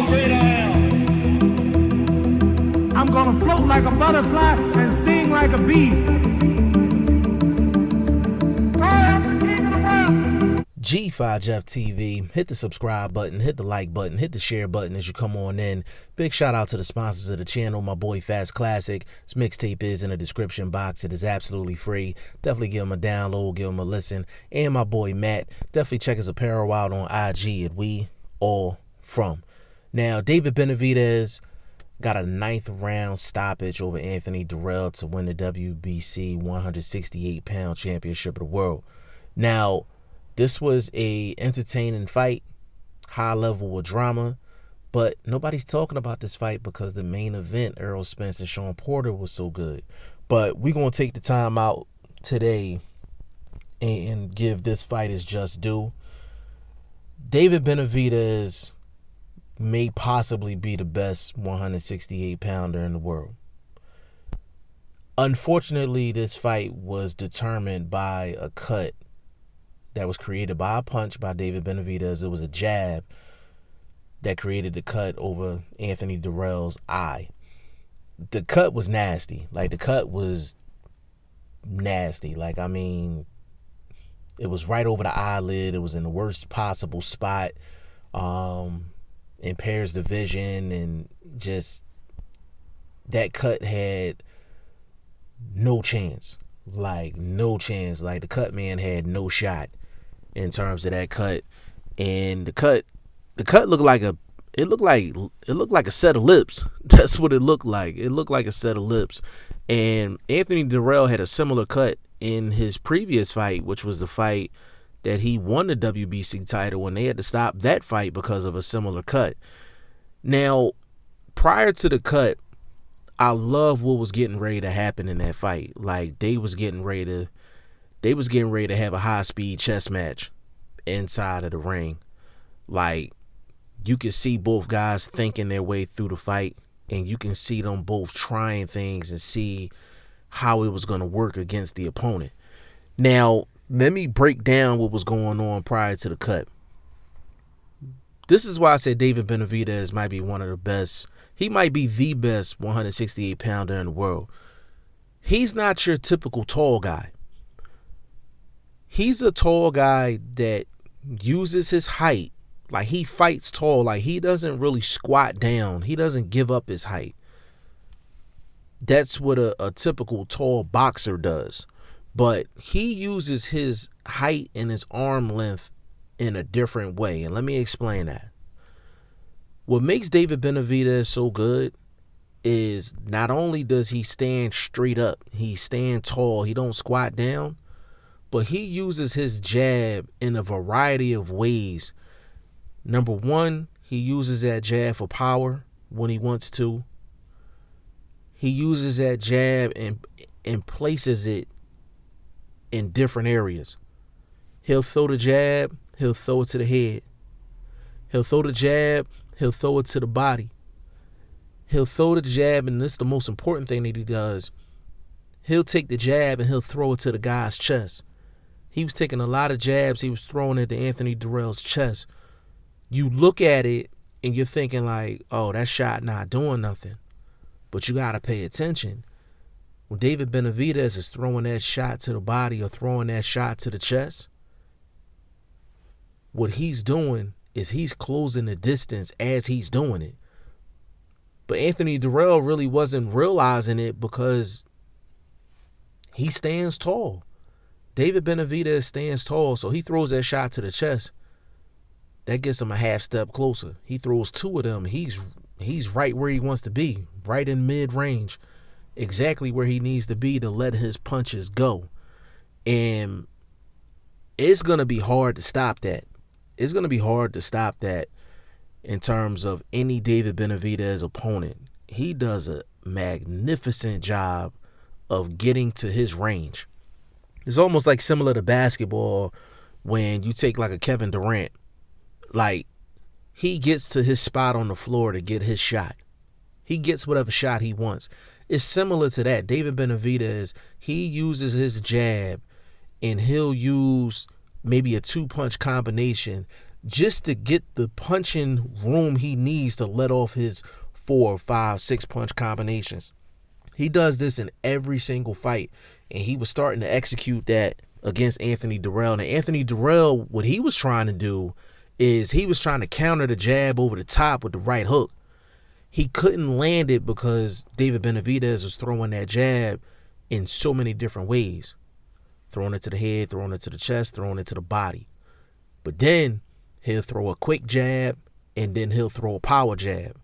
great I am. I'm gonna float like a butterfly and sting like a bee. I am the king of the world. G5 Jeff TV, hit the subscribe button, hit the like button, hit the share button as you come on in. Big shout out to the sponsors of the channel, my boy Fast Classic. His mixtape is in the description box. It is absolutely free. Definitely give him a download, give him a listen. And my boy Matt, definitely check his apparel out on IG at We All From. Now, David Benavidez got a 9th round stoppage over Anthony Dirrell to win the WBC 168-pound championship of the world. Now, this was a entertaining fight, high level of drama, but nobody's talking about this fight because the main event, Errol Spence and Shawn Porter, was so good. But we're going to take the time out today and give this fight its just due. David Benavidez may possibly be the best 168-pounder in the world. Unfortunately, this fight was determined by a cut that was created by a punch by David Benavidez. It was a jab that created the cut over Anthony Dirrell's eye. The cut was nasty. Like, the cut was nasty. Like, I mean, it was right over the eyelid. It was in the worst possible spot. Impairs the vision, and just that cut had no chance. Like, no chance. Like, the cut man had no shot in terms of that cut. And the cut looked like a set of lips. That's what it looked like. It looked like a set of lips. And Anthony Dirrell had a similar cut in his previous fight, which was the fight that he won the WBC title, when they had to stop that fight because of a similar cut. Now, prior to the cut, I love what was getting ready to happen in that fight. Like, they was getting ready to have a high-speed chess match inside of the ring. Like, you could see both guys thinking their way through the fight, and you can see them both trying things and see how it was going to work against the opponent. Now, let me break down what was going on prior to the cut. This is why I said David Benavidez might be one of the best. He might be the best 168-pounder in the world. He's not your typical tall guy. He's a tall guy that uses his height. Like, he fights tall. Like, he doesn't really squat down. He doesn't give up his height. That's what a typical tall boxer does. But he uses his height and his arm length in a different way. And let me explain that. What makes David Benavidez so good is not only does he stand straight up, he stand tall, he don't squat down, but he uses his jab in a variety of ways. Number one, he uses that jab for power when he wants to. He uses that jab and places it in different areas. He'll throw the jab, he'll throw it to the head. He'll throw the jab, he'll throw it to the body. He'll throw the jab, and this is the most important thing that he does. He'll take the jab and he'll throw it to the guy's chest. He was taking a lot of jabs he was throwing at the Anthony Dirrell's chest. You look at it and you're thinking like, oh, that shot not doing nothing. But you got to pay attention. When David Benavidez is throwing that shot to the body or throwing that shot to the chest, what he's doing is he's closing the distance as he's doing it. But Anthony Dirrell really wasn't realizing it because he stands tall. David Benavidez stands tall, so he throws that shot to the chest. That gets him a half step closer. He throws two of them. He's right where he wants to be, right in mid-range. Exactly where he needs to be to let his punches go. And it's going to be hard to stop that. It's going to be hard to stop that in terms of any David Benavidez opponent. He does a magnificent job of getting to his range. It's almost like similar to basketball when you take like a Kevin Durant. Like, he gets to his spot on the floor to get his shot. He gets whatever shot he wants. It's similar to that. David Benavidez, he uses his jab and he'll use maybe a two-punch combination just to get the punching room he needs to let off his 4, 5, 6 punch combinations. He does this in every single fight, and he was starting to execute that against Anthony Dirrell. And Anthony Dirrell, what he was trying to do is he was trying to counter the jab over the top with the right hook. He couldn't land it because David Benavidez was throwing that jab in so many different ways. Throwing it to the head, throwing it to the chest, throwing it to the body. But then he'll throw a quick jab, and then he'll throw a power jab.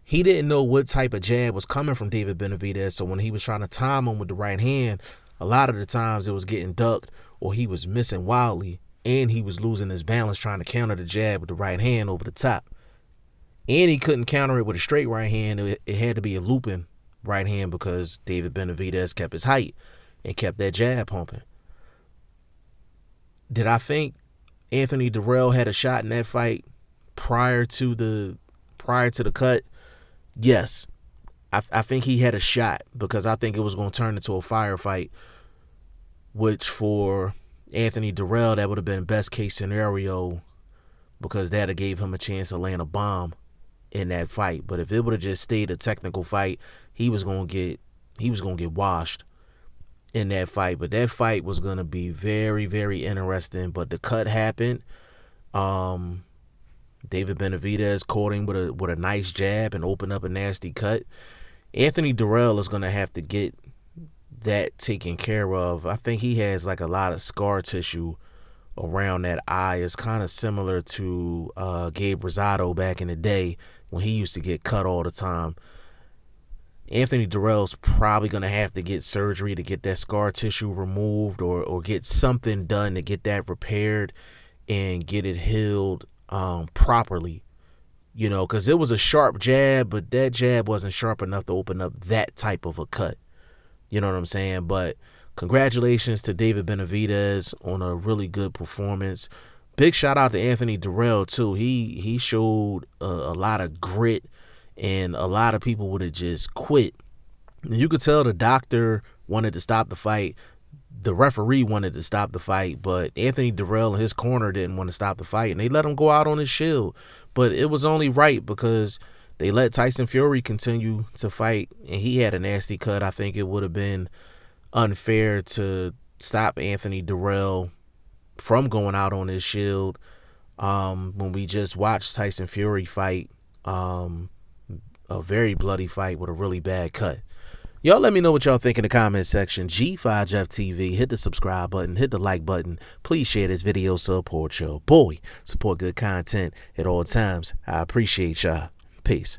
He didn't know what type of jab was coming from David Benavidez, so when he was trying to time him with the right hand, a lot of the times it was getting ducked or he was missing wildly, and he was losing his balance trying to counter the jab with the right hand over the top. And he couldn't counter it with a straight right hand. It had to be a looping right hand because David Benavidez kept his height and kept that jab pumping. Did I think Anthony Dirrell had a shot in that fight prior to the cut? Yes. I think he had a shot because I think it was going to turn into a firefight, which for Anthony Dirrell, that would have been best case scenario because that have gave him a chance to land a bomb in that fight. But if it would have just stayed a technical fight, he was going to get washed in that fight. But that fight was going to be very, very interesting. But the cut happened. David Benavidez caught him with a nice jab and opened up a nasty cut. Anthony Dirrell is going to have to get that taken care of. I think he has like a lot of scar tissue around that eye. It's kind of similar to Gabe Rosado back in the day when he used to get cut all the time. Anthony Dirrell's probably going to have to get surgery to get that scar tissue removed or get something done to get that repaired and get it healed properly. You know, because it was a sharp jab, but that jab wasn't sharp enough to open up that type of a cut. You know what I'm saying? But congratulations to David Benavidez on a really good performance. Big shout out to Anthony Dirrell, too. He showed a lot of grit, and a lot of people would have just quit. And you could tell the doctor wanted to stop the fight. The referee wanted to stop the fight, but Anthony Dirrell and his corner didn't want to stop the fight, and they let him go out on his shield. But it was only right because they let Tyson Fury continue to fight, and he had a nasty cut. I think it would have been unfair to stop Anthony Dirrell from going out on his shield when we just watched Tyson Fury fight a very bloody fight with a really bad cut. Y'all let me know what y'all think in the comment section. G5 Jeff TV, hit the subscribe button, hit the like button. Please share this video, support your boy. Support good content at all times. I appreciate y'all. Peace.